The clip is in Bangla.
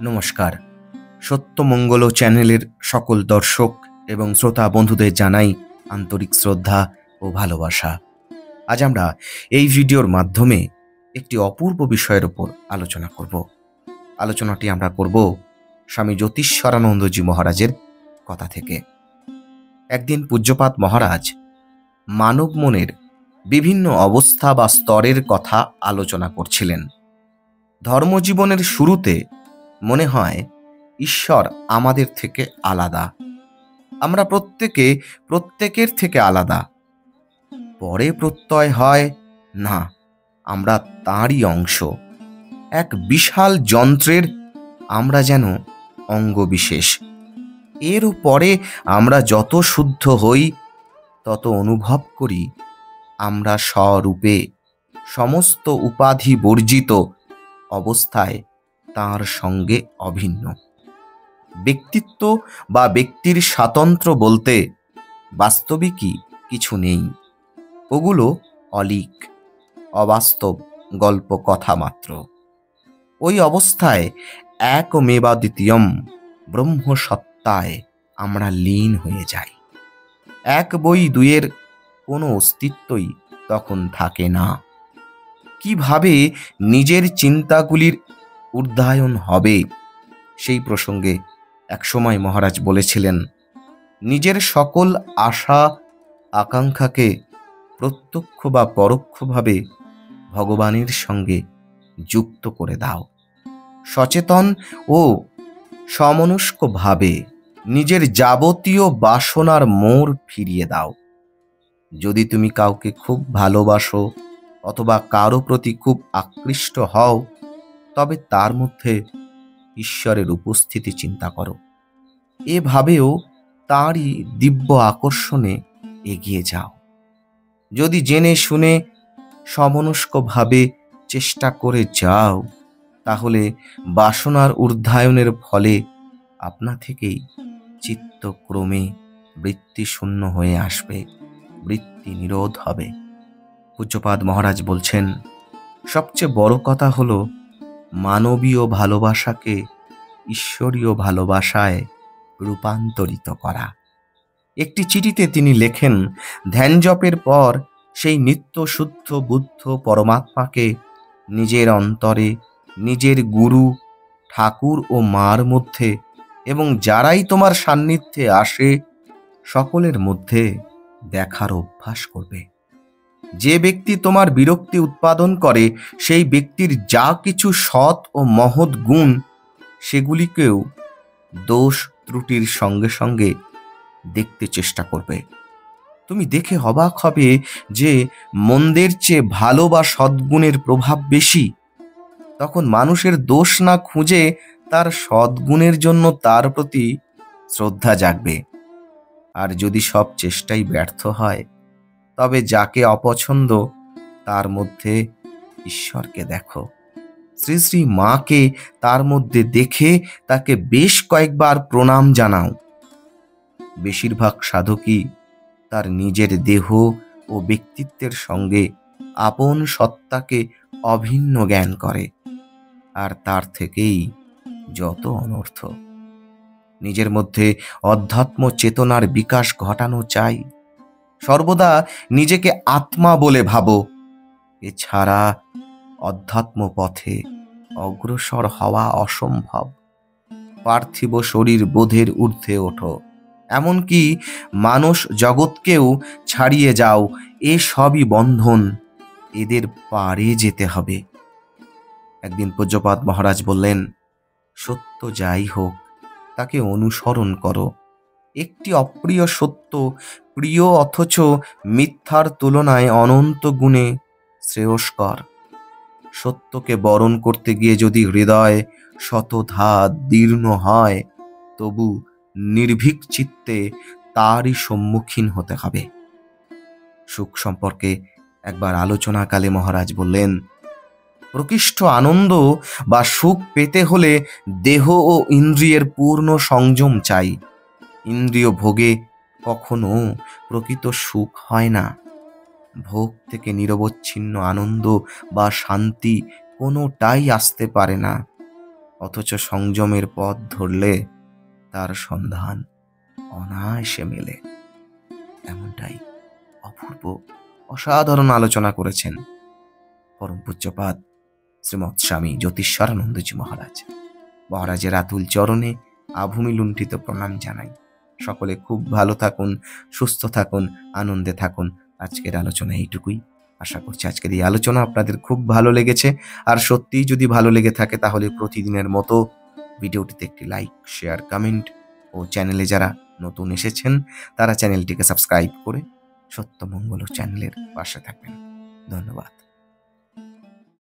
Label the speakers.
Speaker 1: নমস্কার। সত্যমঙ্গল চ্যানেলের সকল দর্শক এবং শ্রোতা বন্ধুদের জানাই আন্তরিক শ্রদ্ধা ও ভালোবাসা। আজ আমরা এই ভিডিওর মাধ্যমে একটি অপূর্ব বিষয়ের উপর আলোচনা করব। আলোচনাটি আমরা করব স্বামী জ্যোতিষ্বরানন্দজি মহারাজের কথা থেকে। একদিন পূজ্যপাদ মহারাজ মানব মনের বিভিন্ন অবস্থা বা স্তরের কথা আলোচনা করছিলেন। ধর্মজীবনের শুরুতে মনে হয় ঈশ্বর আমাদের থেকে আলাদা, আমরা প্রত্যেকের থেকে আলাদা। পরে প্রত্যয় হয় না, আমরা তাঁরই অংশ, এক বিশাল যন্ত্রের আমরা যেন অঙ্গবিশেষ। এরও পরে আমরা যত শুদ্ধ হই তত অনুভব করি আমরা স্বরূপে সমস্ত উপাধি বর্জিত অবস্থায় তাঁর সঙ্গে অভিন্ন। ব্যক্তিত্ব বা ব্যক্তির স্বাতন্ত্র্য বলতে বাস্তবিকই কিছু নেই, ওগুলো অলীক, অবাস্তব গল্প কথা মাত্র। ওই অবস্থায় একমেবাদ্বিতীয়ম ব্রহ্মসত্তায় আমরা লীন হয়ে যাই। এক বই দুইয়ের কোনো অস্তিত্বই তখন থাকে না। কিভাবে নিজের চিন্তাগুলির ঊর্ধ্বায়ন হবে সেই প্রসঙ্গে একসময় মহারাজ বলেছিলেন, নিজের সকল আশা আকাঙ্ক্ষাকে প্রত্যক্ষ বা পরোক্ষভাবে ভগবানের সঙ্গে যুক্ত করে দাও। সচেতন ও সমনস্কভাবে নিজের যাবতীয় বাসনার মোড় ফিরিয়ে দাও। যদি তুমি কাউকে খুব ভালোবাসো অথবা কারো প্রতি খুব আকৃষ্ট হও, তবে তার মধ্যে ঈশ্বরের উপস্থিতি চিন্তা করো। এভাবেও তাঁরই দিব্য আকর্ষণে এগিয়ে যাও। যদি জেনে শুনে সমনস্কভাবে চেষ্টা করে যাও, তাহলে বাসনার ঊর্ধ্বায়নের ফলে আপনা থেকেই চিত্ত ক্রমে বৃত্তি শূন্য হয়ে আসবে, বৃত্তি নিরোধ হবে। পূজ্যপাদ মহারাজ বলছেন, সবচেয়ে বড় কথা হলো মানবীয় ভালোবাসাকে ঈশ্বরীয় ভালোবাসায় রূপান্তরিত করা। একটি চিঠিতে তিনি লেখেন, ধ্যান জপের পর সেই নিত্য শুদ্ধ বুদ্ধ পরমাত্মাকে নিজের অন্তরে, নিজের গুরু ঠাকুর ও মার মধ্যে এবং যারাই তোমার সান্নিধ্যে আসে সকলের মধ্যে দেখার অভ্যাস করবে। যে ব্যক্তি তোমার বিরক্তি উৎপাদন করে সেই ব্যক্তির যা কিছু সৎ ও মহৎ গুণ, সেগুলিকেও দোষ ত্রুটির সঙ্গে সঙ্গে দেখতে চেষ্টা করবে। তুমি দেখে অবাক হবে যে মন্দের চেয়ে ভালো বা সদ্গুণের প্রভাব বেশি। তখন মানুষের দোষ না খুঁজে তার সদ্গুণের জন্য তার প্রতি শ্রদ্ধা জাগবে। আর যদি সব চেষ্টাই ব্যর্থ হয়, তবে যাকে অপছন্দ তার মধ্যে ঈশ্বরকে দেখো। শ্রী শ্রী মাকে তার মধ্যে দেখে তাকে বেশ কয়েকবার প্রণাম জানাও। বেশিরভাগ সাধকই তার নিজের দেহ ও ব্যক্তিত্বের সঙ্গে আপন সত্তাকে অভিন্ন জ্ঞান করে, আর তার থেকেই যত অনর্থ। নিজের মধ্যে অধ্যাত্ম চেতনার বিকাশ ঘটানো চাই। সর্বদা নিজেকে আত্মা বলে ভাবো। এছাড়া অধ্যাত্ম পথে অগ্রসর হওয়া অসম্ভব। পার্থিব শরীর বোধের ঊর্ধ্বে ওঠো, এমনকি মানস জগৎকেও ছাড়িয়ে যাও। এ সবই বন্ধন, এদের পারে যেতে হবে। একদিন পূজ্যপাদ মহারাজ বললেন, সত্য যাই হোক তাকে অনুসরণ করো। একটি অপ্রিয় সত্য প্রিয় অথচ মিথ্যার তুলনায় অনন্ত গুণে শ্রেয়স্কর। সত্যকে বরণ করতে গিয়ে যদি হৃদয় শতধা দীর্ণ হয়, তবু নির্ভীক চিত্তে তারই সম্মুখীন হতে হবে। সুখ সম্পর্কে একবার আলোচনাকালে মহারাজ বললেন, প্রকৃষ্ট আনন্দ বা সুখ পেতে হলে দেহ ও ইন্দ্রিয়ের পূর্ণ সংযম চাই। ইন্দ্রিয় ভোগে কখনো প্রকৃত সুখ হয় না। ভোগ থেকে নিরবচ্ছিন্ন আনন্দ বা শান্তি কোনোটাই আসতে পারে না। অথচ সংযমের পথ ধরলে তার সন্ধান অনায়াসে মেলে। এমনটাই অপূর্ব অসাধারণ আলোচনা করেছেন পরম পূজ্যপাদ শ্রীমৎ স্বামী জ্যোতিষ্বরানন্দজি মহারাজ। মহারাজের আতুল চরণে আভূমি লুণ্ঠিত প্রণাম জানাই। সকলে খুব ভালো থাকুন, সুস্থ থাকুন, আনন্দে থাকুন। আজকের আলোচনা এইটুকুই। আশা করছি আজকের এই আলোচনা আপনাদের খুব ভালো লেগেছে। আর সত্যিই যদি ভালো লেগে থাকে তাহলে প্রতিদিনের মতো ভিডিওটিতে একটি লাইক, শেয়ার, কমেন্ট ও চ্যানেলে যারা নতুন এসেছেন তারা চ্যানেলটিকে সাবস্ক্রাইব করে সত্যমঙ্গল চ্যানেলের পাশে থাকবেন। ধন্যবাদ।